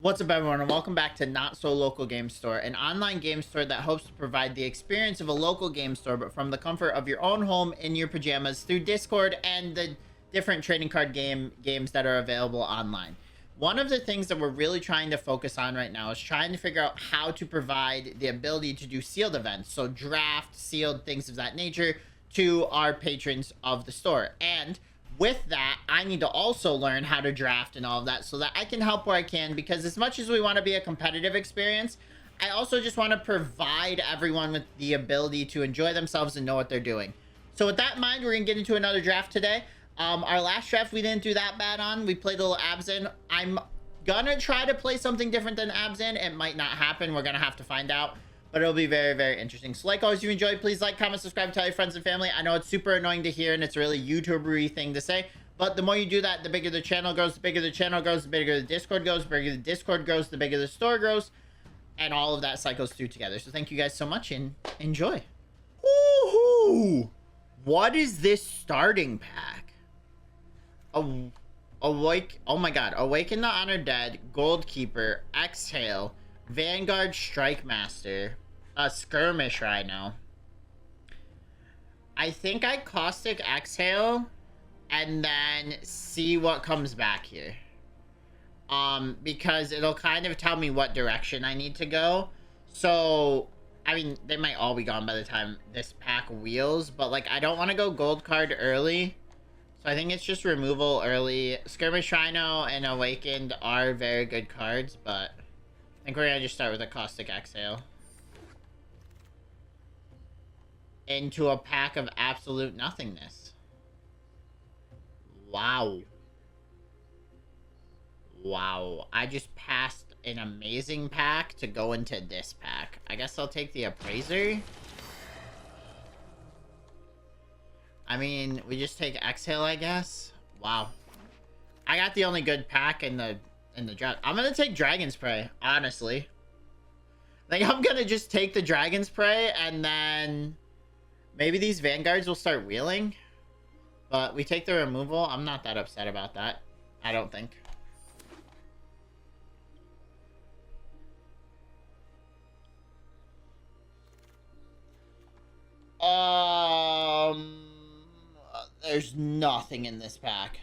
What's up, everyone, and welcome back to Not So Local Game Store, an online game store that hopes to provide the experience of a local game store, but from the comfort of your own home in your pajamas through Discord and the different trading card games that are available online. One of the things that we're really trying to focus on right now is trying to figure out how to provide the ability to do sealed events, so draft, sealed, things of that nature, to our patrons of the store. And with that, I need to also learn how to draft and all of that so that I can help where I can, because as much as we want to be a competitive experience, I also just want to provide everyone with the ability to enjoy themselves and know what they're doing. So with that in mind, we're going to get into another draft today. Our last draft, we didn't do that bad on. We played a little Abzin. I'm going to try to play something different than Abzin. It might not happen. We're going to have to find out. But it'll be very, very interesting. So like always, if you enjoyed, please like, comment, subscribe, tell your friends and family. I know it's super annoying to hear, and it's a really YouTuber-y thing to say. But the more you do that, the bigger the channel grows. The bigger the channel grows, the bigger the Discord goes. The bigger the Discord grows, the bigger the store grows. And all of that cycles through together. So thank you guys so much, and enjoy. Woohoo! What is this starting pack? Awake. Oh my god. Awaken the Honored Dead, Goldkeeper, Exhale, Vanguard Strike Master, Skirmish Rhino. I think I Caustic Exhale and then see what comes back here. Because it'll kind of tell me what direction I need to go. So, I mean, they might all be gone by the time this pack wheels, but like, I don't want to go gold card early. So I think it's just removal early. Skirmish Rhino and Awakened are very good cards, but I think we're going to just start with a Caustic Exhale. Into a pack of absolute nothingness. Wow. Wow. I just passed an amazing pack to go into this pack. I guess I'll take the Appraiser. I mean, we just take Exhale, I guess. Wow. I got the only good pack in the draft. I'm gonna take Dragon's Prey, honestly. Like, I'm gonna just take the Dragon's Prey, and then maybe these Vanguards will start wheeling. But we take the removal. I'm not that upset about that. I don't think. There's nothing in this pack.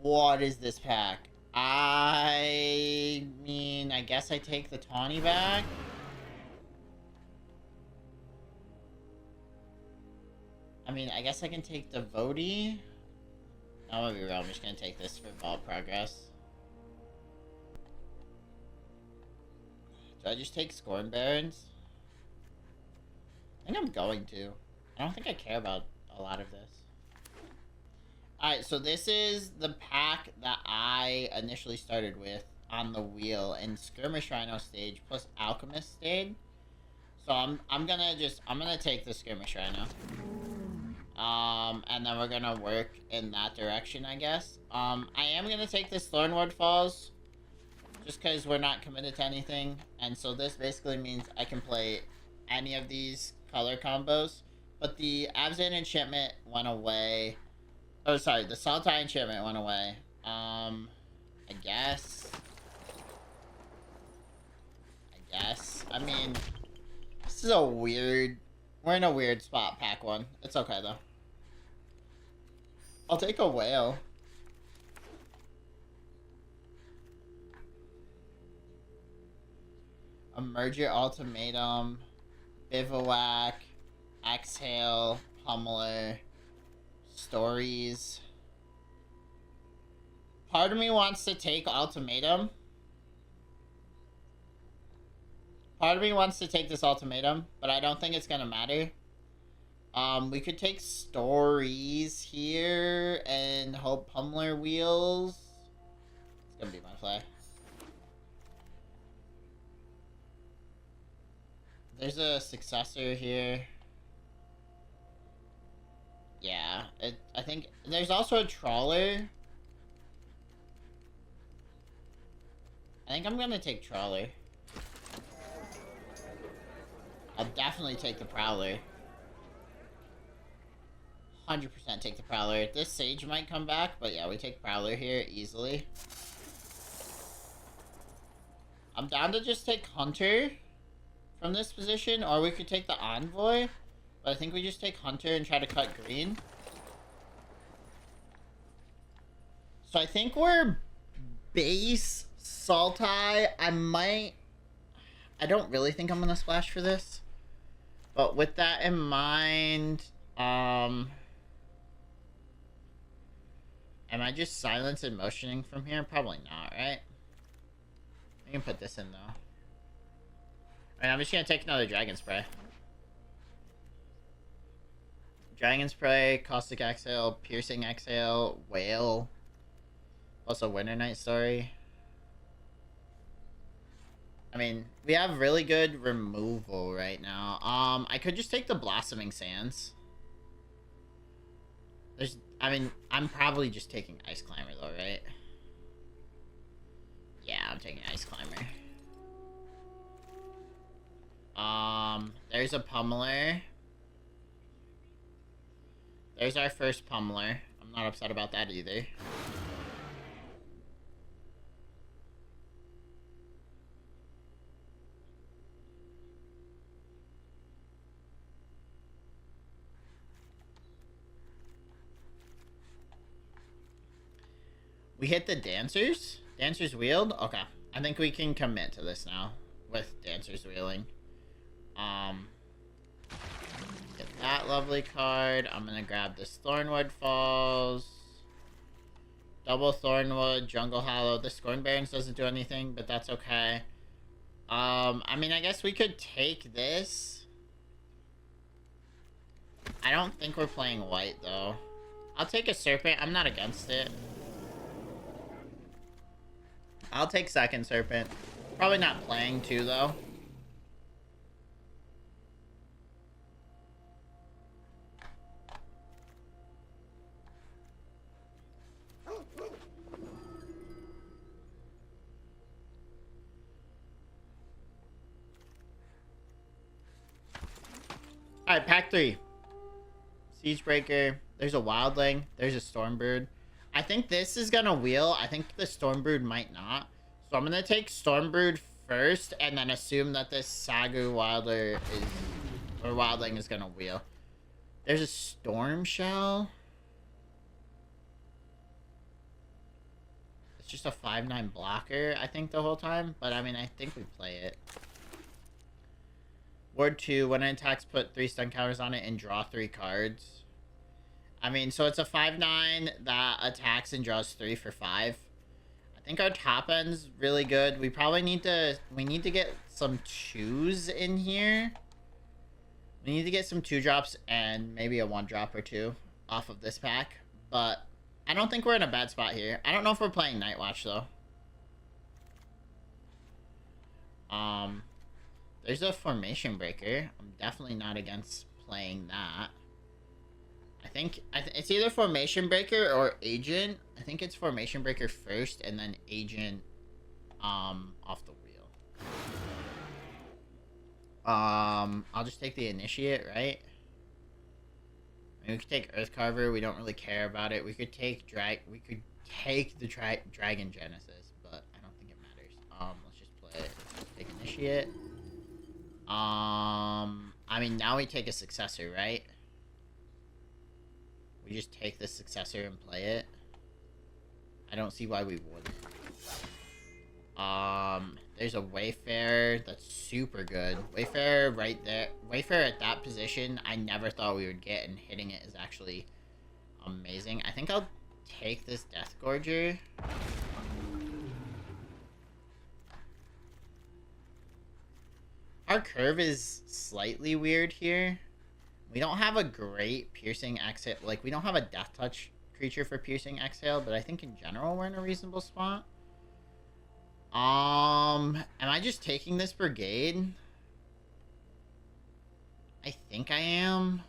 What is this pack? I mean, I guess I take the Tawny back. I mean, I guess I can take the Voti. I'm gonna be real, I'm just gonna take this for ball progress. Do I just take Scorn Barons? I think I'm going to. I don't think I care about a lot of this. Alright, so this is the pack that I initially started with on the wheel in Skirmish Rhino stage plus Alchemist stage. So I'm gonna take the Skirmish Rhino. And then we're gonna work in that direction, I guess. I am gonna take this Thornwood Falls, just because we're not committed to anything. And so this basically means I can play any of these color combos. But the Abzan enchantment went away. Oh, sorry, the Sultai enchantment went away. I guess. I mean, this is a weird... We're in a weird spot, pack one. It's okay, though. I'll take a whale. Emergent Ultimatum. Bivouac. Exhale. Pummeler. Stories. Part of me wants to take Ultimatum. Part of me wants to take this Ultimatum, but I don't think it's gonna matter. We could take Stories here and hope Pummeler wheels. It's gonna be my play. There's a successor here. Yeah, I think there's also a Trawler. I think I'm gonna take Trawler. I'll definitely take the Prowler. 100% take the Prowler. This Sage might come back, but yeah, we take Prowler here easily. I'm down to just take Hunter from this position, or we could take the Envoy. But I think we just take Hunter and try to cut green. So I think we're base Sultai. I don't really think I'm going to splash for this. But with that in mind, am I just silence and motioning from here? Probably not, right? I can put this in, though. Alright, I'm just going to take another Dragon Spray. Dragon Spray, Caustic Exhale, Piercing Exhale, Whale. Also, Winter Night Story. I mean, we have really good removal right now. I could just take the Blossoming Sands. I'm probably just taking Ice Climber, though, right? Yeah, I'm taking Ice Climber. There's a Pummeler. There's our first Pummeler. I'm not upset about that either. We hit the Dancers? Dancers wheeled? Okay. I think we can commit to this now with Dancers wheeling. Get that lovely card. I'm gonna grab this Thornwood Falls. Double Thornwood, Jungle Hollow. The Scorn Barons doesn't do anything, but that's okay. I mean, I guess we could take this. I don't think we're playing white, though. I'll take a Serpent. I'm not against it. I'll take second Serpent. Probably not playing two, though. Alright, pack 3. Siegebreaker. There's a Wildling. There's a Stormbird. I think this is gonna wheel. I think the Stormbird might not. So I'm gonna take Stormbird first and then assume that this Sagu Wildling is gonna wheel. There's a Storm Shell. It's just a 5/9 blocker, I think, the whole time. But I mean, I think we play it. Ward 2, when it attacks, put 3 stun counters on it and draw 3 cards. I mean, so it's a 5/9 that attacks and draws 3 for 5. I think our top end's really good. We probably need to get some 2s in here. We need to get some 2-drops and maybe a 1-drop or 2 off of this pack. But I don't think we're in a bad spot here. I don't know if we're playing Night Watch, though. There's a Formation Breaker. I'm definitely not against playing that. I think it's either Formation Breaker or Agent. I think it's Formation Breaker first and then Agent off the wheel. I'll just take the Initiate, right? I mean, we could take Earth Carver. We don't really care about it. We could take the Dragon Genesis, but I don't think it matters. Let's just play it. Let's take Initiate. I mean, now we take a Successor, right? We just take the Successor and play it. I don't see why we wouldn't. There's a Wayfarer that's super good. Wayfarer right there. Wayfarer at that position, I never thought we would get, and hitting it is actually amazing. I think I'll take this Death Gorger. Our curve is slightly weird here. We don't have a great Piercing Exhale. Like, we don't have a Death Touch creature for Piercing Exhale, but I think in general we're in a reasonable spot. Am I just taking this Brigade? I think I am.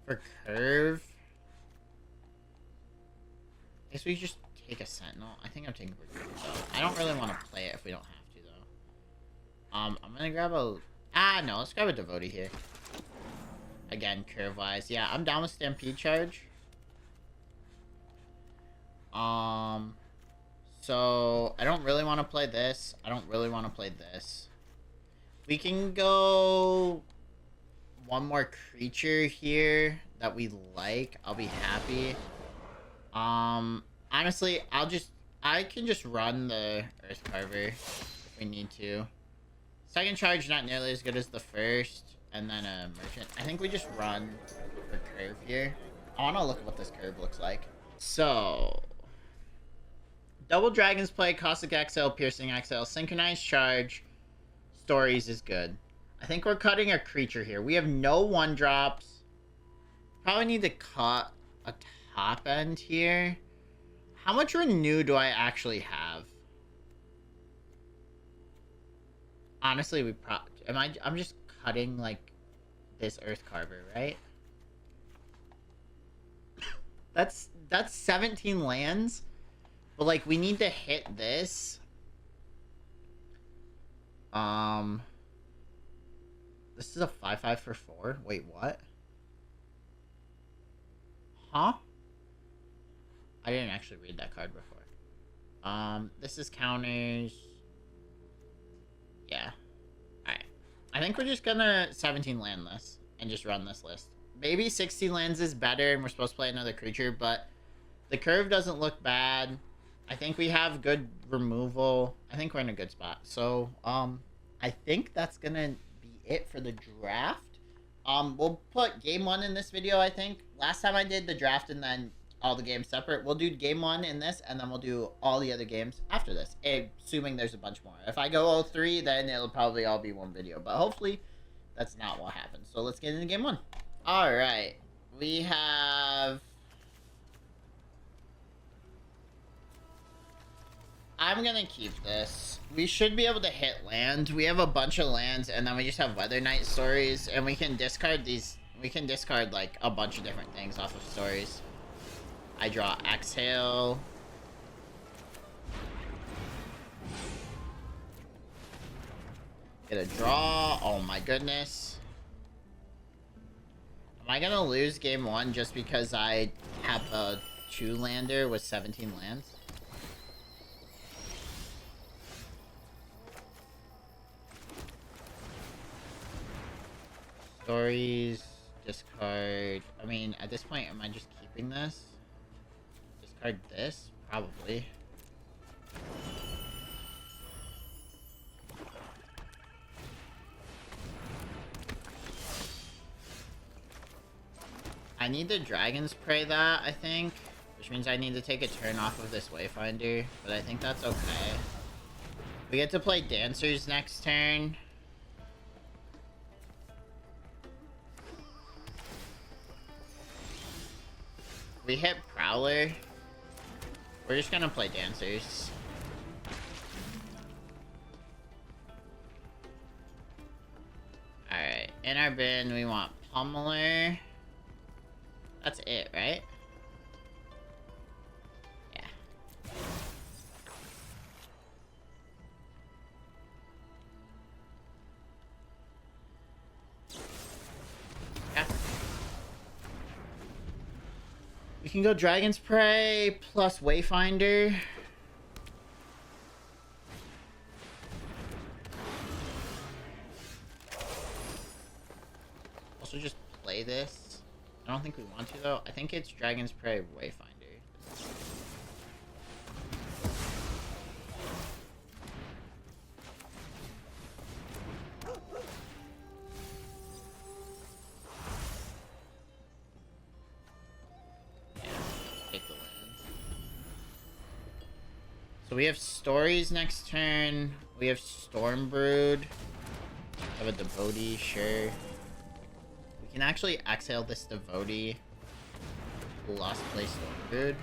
For curve. I guess we just take a Sentinel. I think I'm taking Brigade, though. I don't really want to play it if we don't have to, though. I'm gonna grab a... no, let's grab a Devotee here. Again, curve-wise. Yeah, I'm down with Stampede Charge. So I don't really want to play this. I don't really want to play this. We can go one more creature here that we like. I'll be happy. Honestly, I can just run the Earth Carver if we need to. Second charge, not nearly as good as the first. And then a merchant. I think we just run for curve here. I want to look at what this curve looks like. So, double Dragon's Play, Caustic Exile, Piercing Exile, Synchronized Charge, Stories is good. I think we're cutting a creature here. We have no 1-drops. Probably need to cut a top end here. How much Renew do I actually have? Honestly, I'm just cutting, like, this Earth Carver, right? That's 17 lands. But, like, we need to hit this. This is a 5/5 for 4. Wait, what? Huh? I didn't actually read that card before. This is counters. Yeah. Alright. I think we're just gonna 17 land this and just run this list. Maybe 60 lands is better and we're supposed to play another creature, but the curve doesn't look bad. I think we have good removal. I think we're in a good spot. So, I think that's gonna be it for the draft. We'll put game 1 in this video, I think. Last time I did the draft and then all the games separate. We'll do game 1 in this, and then we'll do all the other games after this, assuming there's a bunch more. If I go 03, then it'll probably all be one video, but hopefully that's not what happens. So let's get into game 1. Alright, we have... I'm gonna keep this. We should be able to hit land. We have a bunch of lands, and then we just have Weather Knight Stories, and we can discard these. We can discard, like, a bunch of different things off of Stories. I draw Exhale. Get a draw. Oh my goodness. Am I gonna lose game 1 just because I have a 2-lander with 17 lands? Stories, discard. I mean, at this point, am I just keeping this? Discard this? Probably. I need the Dragon's Prey that, I think. Which means I need to take a turn off of this Wayfinder. But I think that's okay. We get to play Dancers next turn. We hit Prowler. We're just gonna play Dancers. Alright, in our bin we want Pummeler. That's it, right? Yeah. We can go Dragon's Prey plus Wayfinder. Also just play this. I don't think we want to though. I think it's Dragon's Prey Wayfinder. So we have Stories next turn. We have Stormbrood. I have a Devotee, sure. We can actually exhale this Devotee. Lost Play Stormbrood.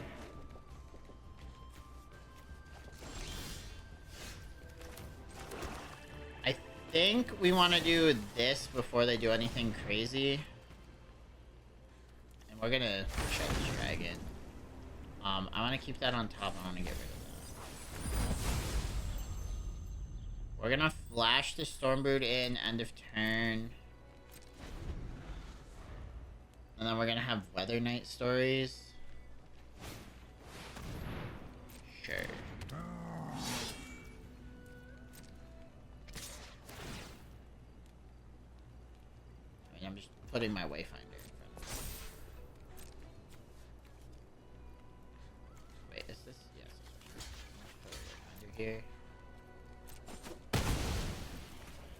I think we want to do this before they do anything crazy. And we're gonna shut this dragon. I want to keep that on top. I want to get rid of that. We're gonna flash the Stormbrood in, end of turn. And then we're gonna have Weather Night stories. Sure. I mean, I'm just putting my wayfinder in front of me. Wait, is this? Yes. Put a wayfinder here.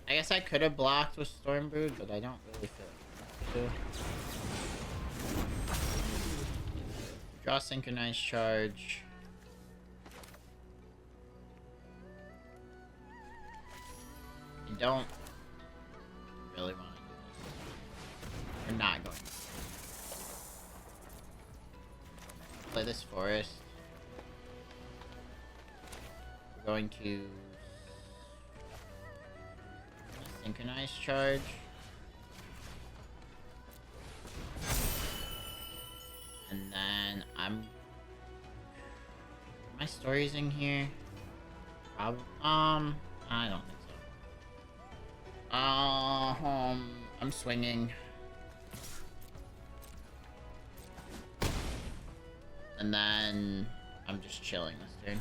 I guess I could have blocked with Stormbrood, but I don't really feel like to. Draw Synchronized Charge. I don't really want to do this. We're not going to. Play this forest. We're going to Synchronized Charge. And then am my stories in here? I don't think so. I'm swinging. And then I'm just chilling this turn.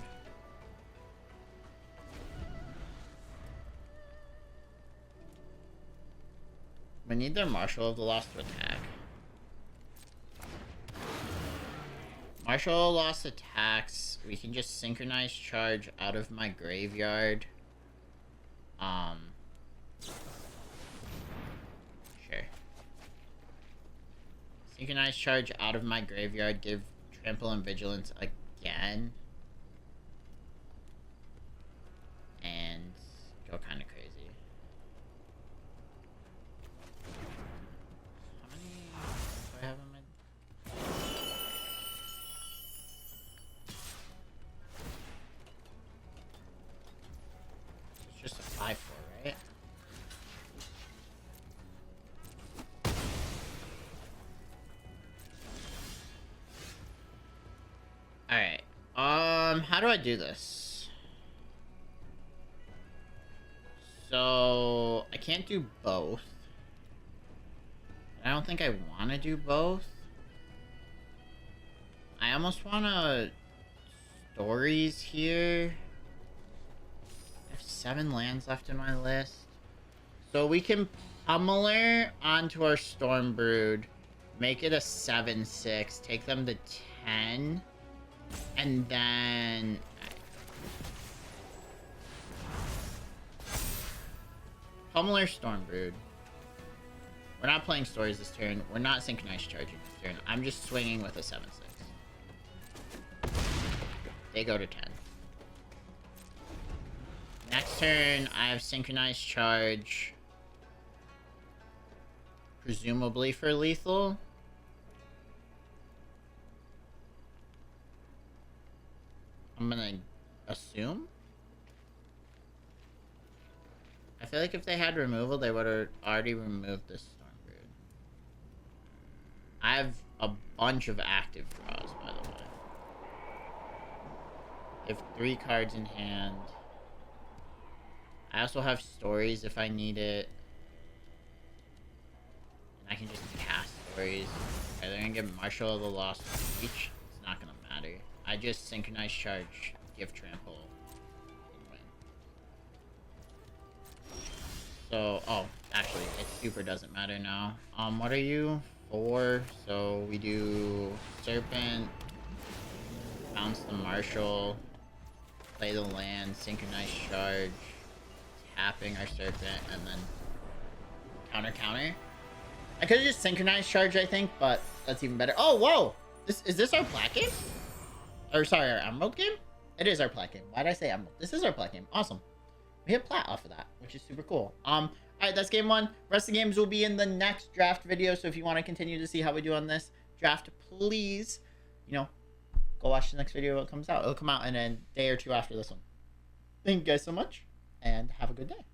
We need their Marshal of the Lost to attack. Marshal Lost attacks. We can just Synchronize Charge out of my graveyard. Sure. Synchronize Charge out of my graveyard. Give Trample and Vigilance again. And go kind of crazy. How many do I have in my... It's just a 5/4, right? Alright. How do I do this? So, I can't do both. I don't think I want to do both. I almost want to... Stories here. I have 7 lands left in my list. So we can Pummeler onto our Stormbrood. Make it a 7/6. Take them to 10. And then... Pummeler Stormbrood. We're not playing stories this turn. We're not Synchronized Charging this turn. I'm just swinging with a 7/6. They go to 10. Next turn, I have Synchronized Charge. Presumably for lethal. I'm gonna assume. I feel like if they had removal, they would have already removed this Stormbrood. I have a bunch of active draws, by the way. I have 3 cards in hand. I also have stories if I need it. And I can just cast stories. Okay, they're gonna get Marshal of the Lost Reach. It's not gonna matter. I just Synchronize Charge, give Trample, and win. So, oh, actually, it super doesn't matter now. What are you? 4. So we do Serpent, bounce the Marshal, play the land, Synchronize Charge, tapping our Serpent, and then counter. I could have just Synchronized Charge, I think, but that's even better. Oh, whoa! Is this our Plat game? Or sorry, our Emerald game? It is our Plat game. Why did I say Emerald? This is our Plat game. Awesome. We hit Plat off of that, which is super cool. Alright, that's game 1. Rest of the games will be in the next draft video, so if you want to continue to see how we do on this draft, please, go watch the next video when it comes out. It'll come out in a day or 2 after this one. Thank you guys so much, and have a good day.